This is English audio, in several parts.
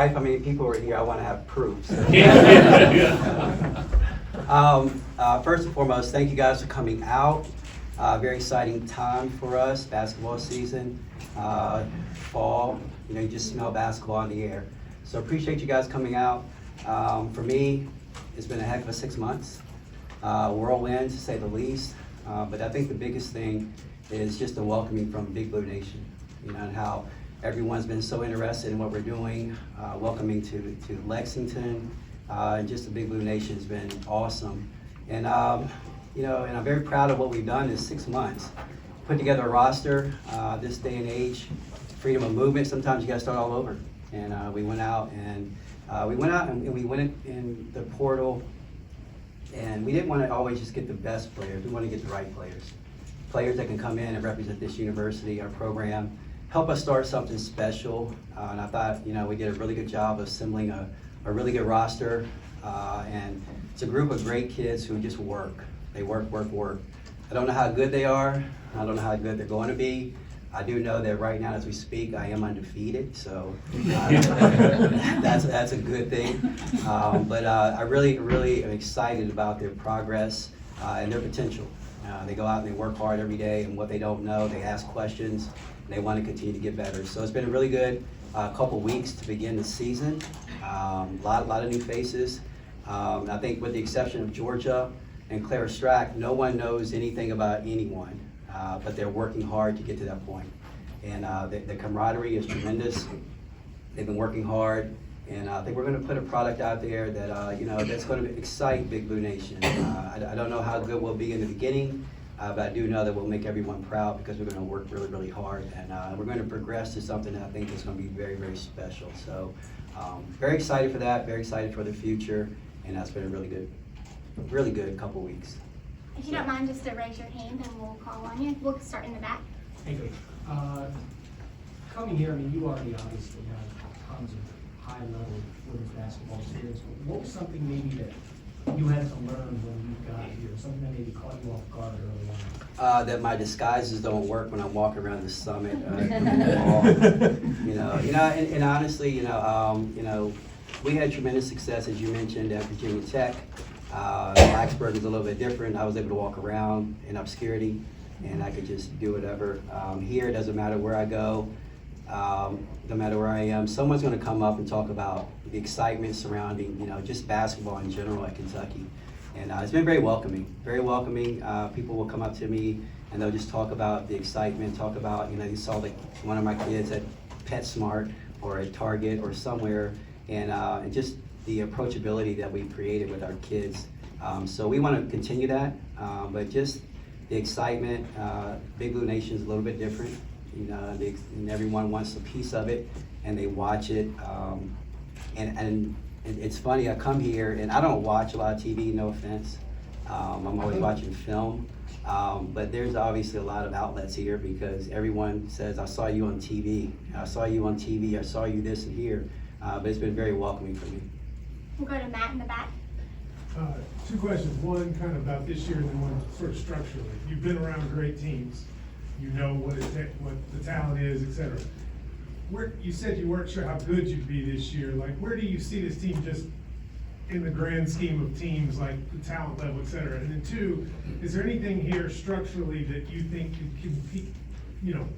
wife how many people are here, I want to have proof. So. First and foremost, thank you guys for coming out. Very exciting time for us, basketball season, fall. You just smell basketball in the air. So appreciate you guys coming out. For me, it's been a heck of a 6 months. Whirlwind, to say the least. But I think the biggest thing is just the welcoming from Big Blue Nation, and how everyone's been so interested in what we're doing, welcoming to Lexington, and just the Big Blue Nation has been awesome. And and I'm very proud of what we've done in 6 months. Put together a roster, this day and age, freedom of movement, sometimes you gotta start all over. And we went out and we went in the portal, and we didn't want to always just get the best players, we want to get the right players. Players that can come in and represent this university, our program, help us start something special. And I thought, we did a really good job of assembling a really good roster. And it's a group of great kids who just work. They work. I don't know how good they are. I don't know how good they're going to be. I do know that right now as we speak, I am undefeated, so that's a good thing. But I really am excited about their progress and their potential. They go out and they work hard every day, and what they don't know, they ask questions, and they want to continue to get better. So it's been a really good couple weeks to begin the season. A lot of new faces. I think with the exception of Georgia and Clara Strack, no one knows anything about anyone, but they're working hard to get to that point. And the camaraderie is tremendous. They've been working hard, and I think we're going to put a product out there that that's going to excite Big Blue Nation. I don't know how good we'll be in the beginning, but I do know that we'll make everyone proud because we're going to work really hard, and we're going to progress to something that I think is going to be very special. So very excited for that, very excited for the future, and that's been a really good couple weeks. If you don't mind, just to raise your hand and we'll call on you. We'll start in the back. Thank you. Coming here, you already obviously have tons of high-level women's basketball experience. What was something maybe that you had to learn when you got here? Something that maybe caught you off guard early on? That my disguises don't work when I'm walking around the summit. And honestly, we had tremendous success, as you mentioned, at Virginia Tech. Blacksburg is a little bit different. I was able to walk around in obscurity, and I could just do whatever. Here, it doesn't matter where I go, no matter where I am, someone's going to come up and talk about the excitement surrounding, just basketball in general at Kentucky. And it's been very welcoming, very welcoming. People will come up to me and they'll just talk about the excitement, talk about, you saw like one of my kids at PetSmart or at Target or somewhere, and just the approachability that we've created with our kids. So we want to continue that, but just the excitement. Big Blue Nation is a little bit different, and everyone wants a piece of it, and they watch it. And it's funny, I come here and I don't watch a lot of TV, no offense. I'm always watching film, but there's obviously a lot of outlets here because everyone says, I saw you on TV, I saw you on TV, I saw you this and here, but it's been very welcoming for me. We'll go to Matt in the back. Two questions. One kind of about this year and then one sort of structurally. You've been around great teams. You know what the talent is, et cetera. You said you weren't sure how good you'd be this year. Like, where do you see this team just in the grand scheme of teams, like the talent level, et cetera? And then two, is there anything here structurally that you think can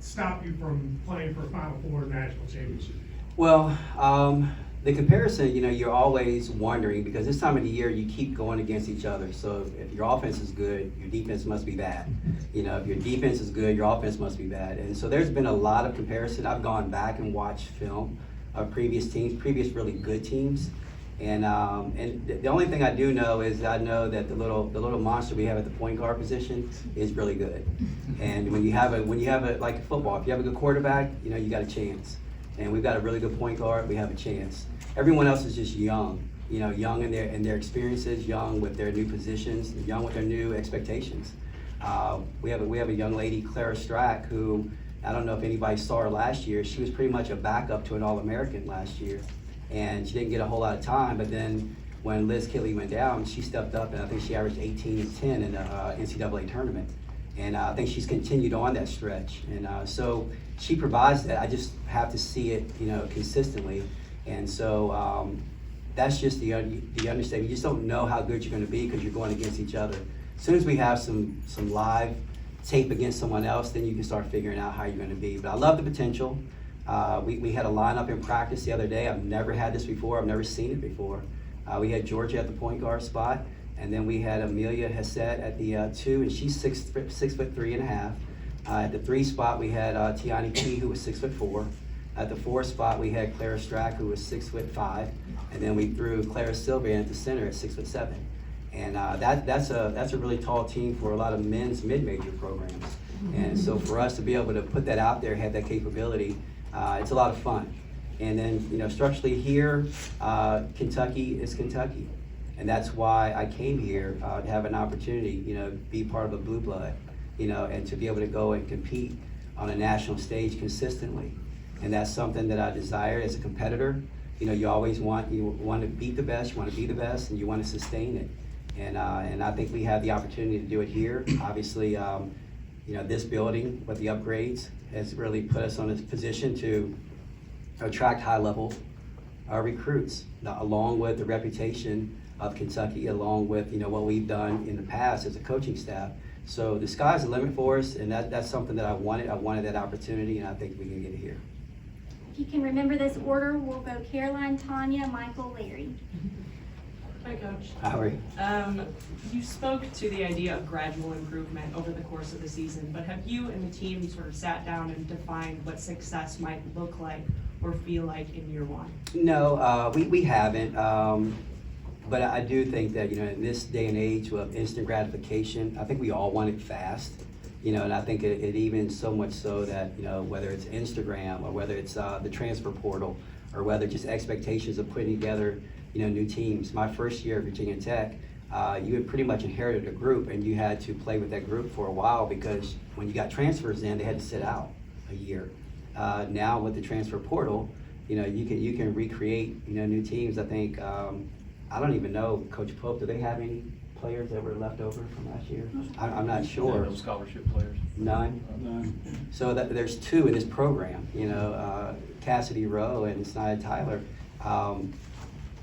stop you from playing for a Final Four national championship? Well, the comparison, you're always wondering because this time of the year you keep going against each other. So if your offense is good, your defense must be bad. If your defense is good, your offense must be bad. And so there's been a lot of comparison. I've gone back and watched film of previous teams, previous really good teams. And the only thing I do know is I know that the little monster we have at the point guard position is really good. And when you have a like football, if you have a good quarterback, you got a chance. And we've got a really good point guard, we have a chance. Everyone else is just young, young in their experiences, young with their new positions, young with their new expectations. We have a young lady, Clara Strack, who I don't know if anybody saw her last year. She was pretty much a backup to an All-American last year, and she didn't get a whole lot of time. But then when Liz Kitley went down, she stepped up, and I think she averaged 18 and 10 in the NCAA tournament. And I think she's continued on that stretch. And so she provides that. I just have to see it, consistently. And so that's just the understanding. You just don't know how good you're going to be because you're going against each other. As soon as we have some live tape against someone else, then you can start figuring out how you're going to be. But I love the potential. We had a lineup in practice the other day. I've never had this before. I've never seen it before. We had Georgia at the point guard spot, and then we had Amelia Hassett at the 2, and she's 6'3.5". At the 3 spot, we had Tiani P, who was 6'4". At the 4 spot, we had Clara Strack, who was 6'5", and then we threw Clara Sylvan at the center at 6'7". And that's a really tall team for a lot of men's mid-major programs. And so for us to be able to put that out there, have that capability, it's a lot of fun. And then, structurally here, Kentucky is Kentucky. And that's why I came here to have an opportunity, be part of a blue blood, and to be able to go and compete on a national stage consistently. And that's something that I desire as a competitor. You always want to beat the best, you want to be the best, and you want to sustain it. And I think we have the opportunity to do it here. Obviously, this building with the upgrades has really put us on a position to attract high-level recruits, along with the reputation of Kentucky, along with what we've done in the past as a coaching staff. So the sky's the limit for us, and that's something that I wanted. I wanted that opportunity, and I think we can get it here. If you can remember this order, we'll go Caroline, Tanya, Michael, Larry. Hi, Coach. How are you? You spoke to the idea of gradual improvement over the course of the season, but have you and the team sort of sat down and defined what success might look like or feel like in year one? No, we haven't. But I do think that, in this day and age of instant gratification, I think we all want it fast. And I think it even so much so that, whether it's Instagram or whether it's the transfer portal or whether just expectations of putting together, new teams. My first year at Virginia Tech, you had pretty much inherited a group and you had to play with that group for a while because when you got transfers in, they had to sit out a year. Now with the transfer portal, you can recreate, new teams. I think, I don't even know, Coach Pope, do they have any players that were left over from last year? I'm not sure. No scholarship players. None? None. So there's 2 in this program, Cassidy Rowe and Snyder Tyler.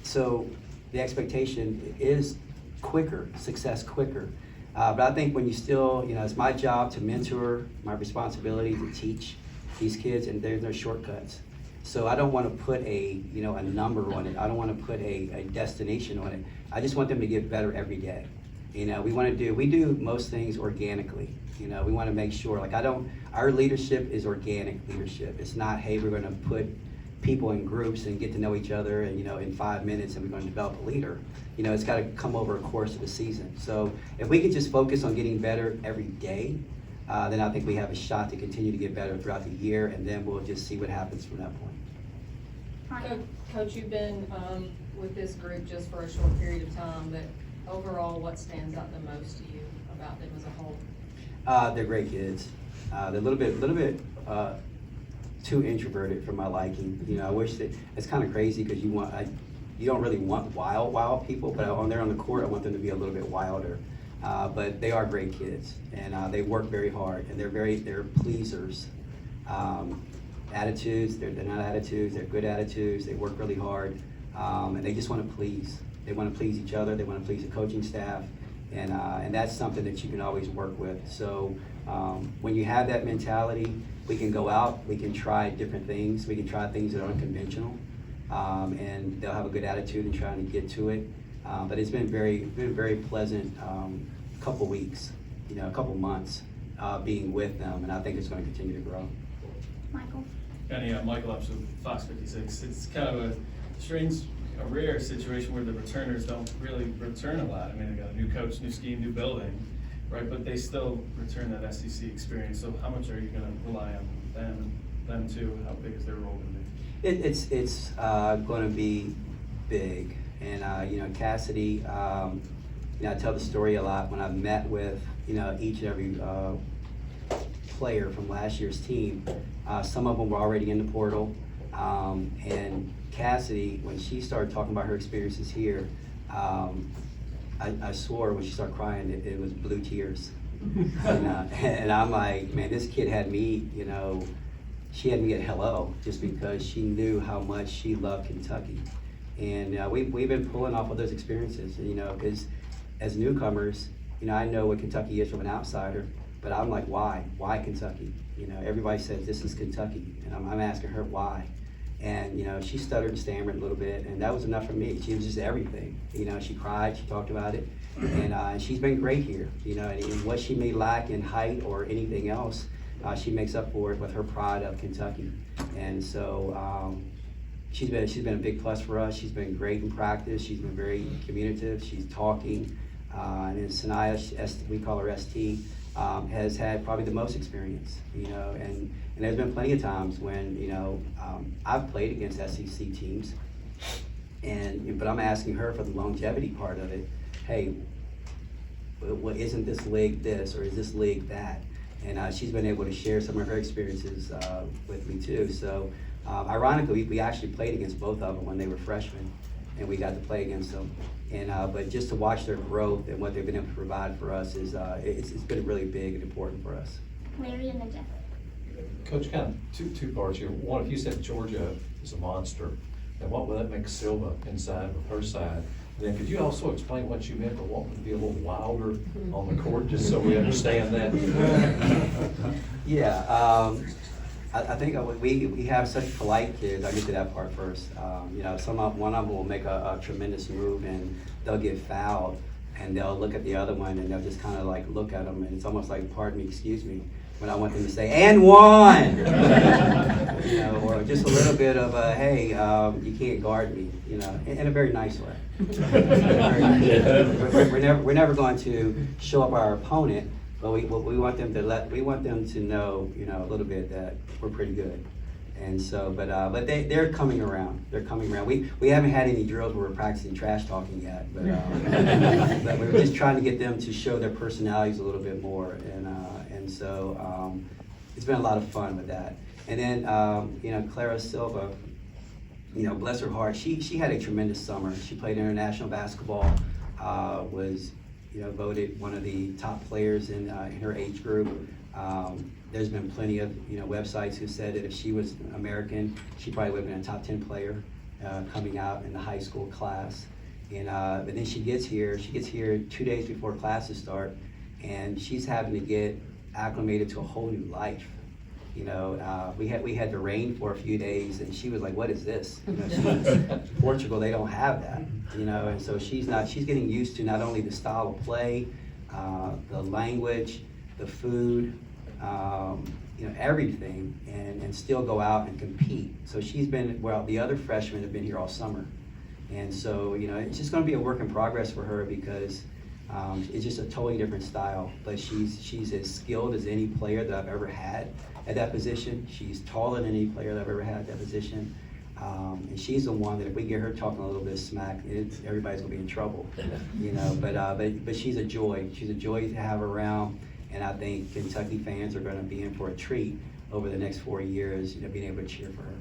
So the expectation is quicker, success quicker. But I think when you still, it's my job to mentor, my responsibility to teach these kids, and there's no shortcuts. So I don't want to put a number on it. I don't want to put a destination on it. I just want them to get better every day. We do most things organically. We want to make sure, our leadership is organic leadership. It's not, hey, we're going to put people in groups and get to know each other and, in 5 minutes and we're going to develop a leader. It's got to come over a course of a season. So if we can just focus on getting better every day, then I think we have a shot to continue to get better throughout the year, and then we'll just see what happens from that point. Tanya. Coach, you've been with this group just for a short period of time, but overall, what stands out the most to you about them as a whole? They're great kids. They're a little bit too introverted for my liking. I wish that it's kind of crazy because you don't really want wild people, but when they're on the court, I want them to be a little bit wilder. But they are great kids, and they work very hard, and they're pleasers. Attitudes, they're not attitudes, they're good attitudes, they work really hard, and they just want to please. They want to please each other, they want to please the coaching staff, and that's something that you can always work with. So when you have that mentality, we can go out, we can try different things, we can try things that are unconventional, and they'll have a good attitude in trying to get to it. But it's been very pleasant couple weeks, a couple months being with them, and I think it's going to continue to grow. Michael. Michael Epps with Fox 56. It's kind of a rare situation where the returners don't really return a lot. I mean, they got a new coach, new scheme, new building, right? But they still return that SEC experience. So how much are you going to rely on them too? How big is their role going to be? It's going to be big, and Cassidy. I tell the story a lot when I've met with each and every player from last year's team. Some of them were already in the portal, and Cassidy, when she started talking about her experiences here, I swore when she started crying it was blue tears. And I'm like, man, this kid had me, she had me at hello just because she knew how much she loved Kentucky. And we've been pulling off of those experiences, you know, because as newcomers, you know, I know what Kentucky is from an outsider, but I'm like, why? Why Kentucky? You know, everybody says this is Kentucky, and I'm asking her why. And, you know, she stuttered and stammered a little bit, and that was enough for me. She was just everything. You know, she cried, she talked about it, and she's been great here. You know, and what she may lack in height or anything else, she makes up for it with her pride of Kentucky. And so she's been a big plus for us. She's been great in practice. She's been very communicative. She's talking. And then Sanaya, we call her ST, has had probably the most experience, you know, and there's been plenty of times when, you know, I've played against SEC teams, but I'm asking her for the longevity part of it. Hey, well, isn't this league this, or is this league that? And she's been able to share some of her experiences with me too. So ironically, we actually played against both of them when they were freshmen, and we got to play against them. And but just to watch their growth and what they've been able to provide for us is it's been really big and important for us. Larry and then Jeff. Coach, kind of two parts here. One, if you said Georgia is a monster, then what would that make Silva inside with her side? Then could you also explain what you meant by wanting to be a little wilder on the court, just so we understand that? Yeah, I think we have such polite kids. I'll get to that part first. You know, one of them will make a tremendous move and they'll get fouled, and they'll look at the other one and they'll just kind of like look at them, and it's almost like, pardon me, excuse me, when I want them to say, and one! You know, or just a little bit of a, hey, you can't guard me, you know, in a very nice way. We're never going to show up our opponent, but we want them to know, you know, a little bit that we're pretty good. And so, but they're coming around. They're coming around. We haven't had any drills where we're practicing trash talking yet, but but we're just trying to get them to show their personalities a little bit more. And so it's been a lot of fun with that. And then you know, Clara Silva, you know, bless her heart, she had a tremendous summer. She played international basketball, was, you know, voted one of the top players in her age group. There's been plenty of, you know, websites who said that if she was American, she probably would have been a top 10 player coming out in the high school class. And but then she gets here 2 days before classes start, and she's having to get acclimated to a whole new life. You know, we had to rain for a few days, and she was like, "What is this?" You know, Portugal, they don't have that. You know, and so she's getting used to not only the style of play, the language, the food, you know, everything, and still go out and compete. So she's been, well, the other freshmen have been here all summer, and so, you know, it's just going to be a work in progress for her because it's just a totally different style. But she's as skilled as any player that I've ever had at that position. She's taller than any player that I've ever had at that position. And she's the one that if we get her talking a little bit of smack, everybody's gonna be in trouble, you know. But she's a joy. She's a joy to have around, and I think Kentucky fans are gonna be in for a treat over the next 4 years, you know, being able to cheer for her.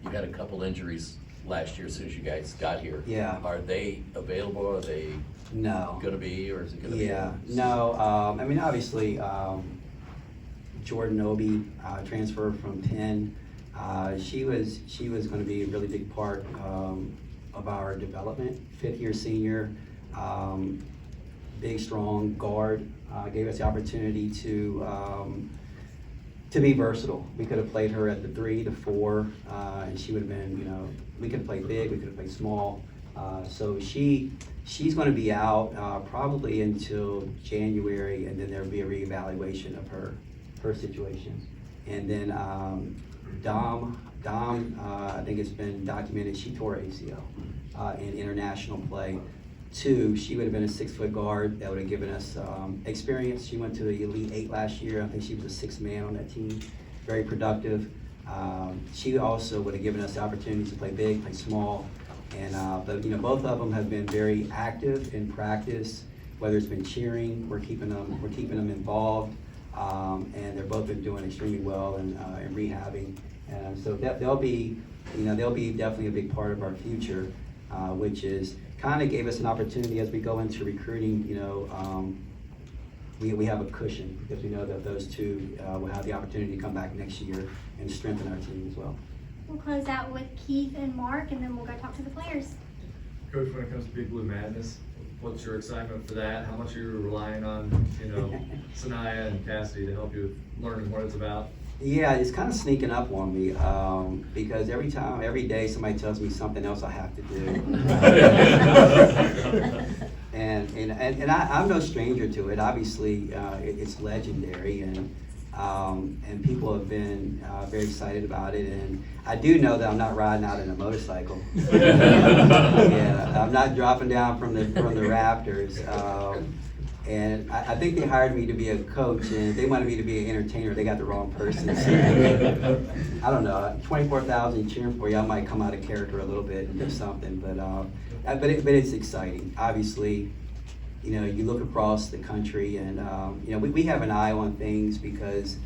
You had a couple injuries last year as soon as you guys got here. Yeah. Are they available? Are they No. gonna be, or is it gonna be? Yeah, no, I mean, obviously, Jordan Obi transferred from Penn. She was going to be a really big part of our development. 5th-year senior, big, strong guard, gave us the opportunity to be versatile. We could have played her at the 3, the 4, and she would have been, you know, we could have played big, we could have played small. So she's going to be out probably until January, and then there'll be a reevaluation of her situation. And then Dom, I think it's been documented, she tore ACL in international play. 2, she would have been a 6-foot guard that would have given us experience. She went to the Elite 8 last year. I think she was a 6th man on that team, very productive. She also would have given us the opportunity to play big, play small. And but, you know, both of them have been very active in practice, whether it's been cheering, we're keeping them involved. And they've both been doing extremely well in rehabbing, and so they'll be definitely a big part of our future, which is kind of gave us an opportunity as we go into recruiting, you know, we have a cushion because we know that those two will have the opportunity to come back next year and strengthen our team as well. We'll close out with Keith and Mark, and then we'll go talk to the players. Coach, when it comes to Big Blue Madness, what's your excitement for that? How much are you relying on, Sanaya and Cassidy to help you learn what it's about? Yeah, it's kind of sneaking up on me because every day somebody tells me something else I have to do. And I'm no stranger to it. Obviously, it's legendary, and people have been very excited about it. And I do know that I'm not riding out in a motorcycle. Yeah, I'm not dropping down from the rafters. And I think they hired me to be a coach, and they wanted me to be an entertainer. They got the wrong person. So, I don't know. 24,000 cheering for you. I might come out of character a little bit and do something, but it's exciting. Obviously, you look across the country, and we have an eye on things because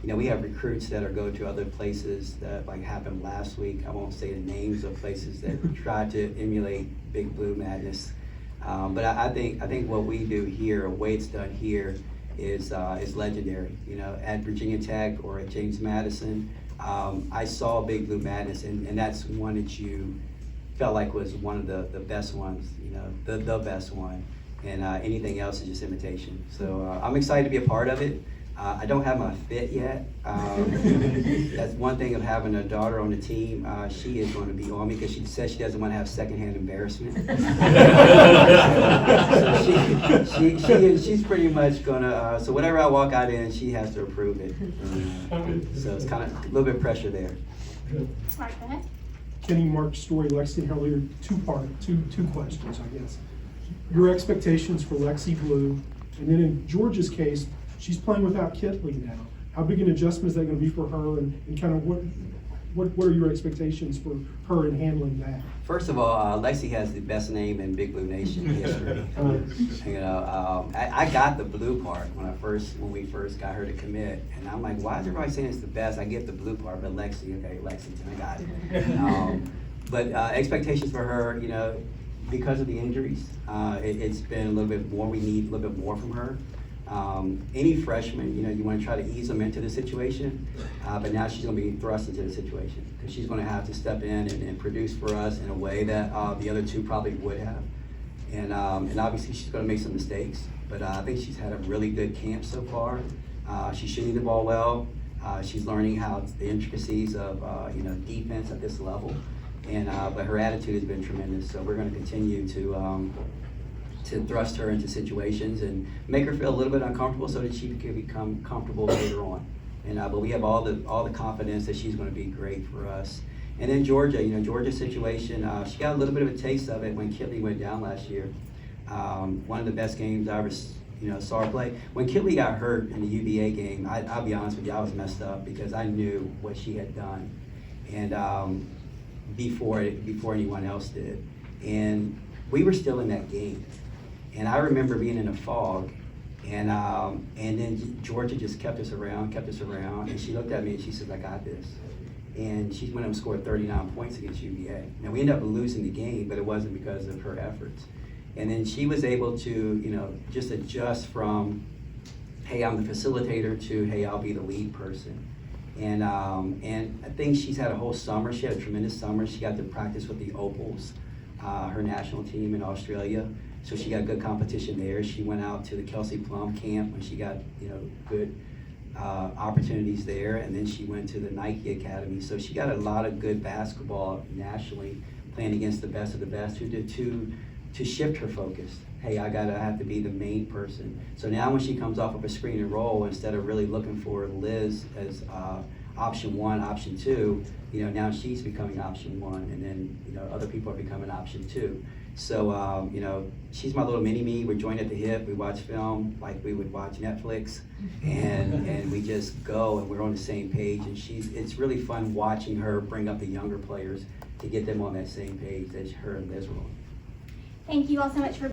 we have recruits that are go to other places that like happened last week. I won't say the names of places that try to emulate Big Blue Madness. But I think what we do here, the way it's done here, is legendary. At Virginia Tech or at James Madison, I saw Big Blue Madness, and that's one that you felt like was one of the best ones. The best one, and anything else is just imitation. So I'm excited to be a part of it. I don't have my fit yet. That's one thing of having a daughter on the team. She is going to be on me because she says she doesn't want to have secondhand embarrassment. So she's pretty much going to, so whatever I walk out in, she has to approve it. So it's kind of a little bit of pressure there. Mark, go ahead. Kenny, Mark, Story, Lexi, Hellier, two questions, I guess. Your expectations for Lexi Blue, and then in Georgia's case, she's playing without Kitley now. How big an adjustment is that going to be for her, and kind of what are your expectations for her in handling that? First of all, Lexi has the best name in Big Blue Nation history. I got the blue part when we first got her to commit, and I'm like, why is everybody saying it's the best? I get the blue part, but Lexi, okay, Lexington, I got it. But expectations for her, because of the injuries, it's been a little bit more. We need a little bit more from her. Any freshman, you want to try to ease them into the situation, but now she's going to be thrust into the situation because she's going to have to step in and produce for us in a way that the other two probably would have. And obviously she's going to make some mistakes, but I think she's had a really good camp so far. She's shooting the ball well. She's learning how the intricacies of defense at this level, and but her attitude has been tremendous. So we're going to continue to thrust her into situations and make her feel a little bit uncomfortable so that she can become comfortable later on. And but we have all the confidence that she's going to be great for us. And then Georgia, Georgia's situation, she got a little bit of a taste of it when Kitley went down last year. One of the best games I ever saw her play. When Kitley got hurt in the UVA game, I'll be honest with you, I was messed up because I knew what she had done, and before anyone else did. And we were still in that game. And I remember being in a fog, and then Georgia just kept us around, and she looked at me and she said, I got this. And she went up and scored 39 points against UVA. Now we ended up losing the game, but it wasn't because of her efforts. And then she was able to, just adjust from, hey, I'm the facilitator to, hey, I'll be the lead person. And I think she's had a whole summer. She had a tremendous summer. She got to practice with the Opals, her national team in Australia. So she got good competition there. She went out to the Kelsey Plum camp when she got good opportunities there, and then she went to the Nike Academy. So she got a lot of good basketball nationally, playing against the best of the best, to shift her focus. Hey, I have to be the main person. So now when she comes off of a screen and roll, instead of really looking for Liz as option one, option two, now she's becoming option one, and then other people are becoming option two. So she's my little mini-me. We're joined at the hip. We watch film like we would watch Netflix, and we just go, and we're on the same page. And it's really fun watching her bring up the younger players to get them on that same page that her and Liz were on. Thank you all so much for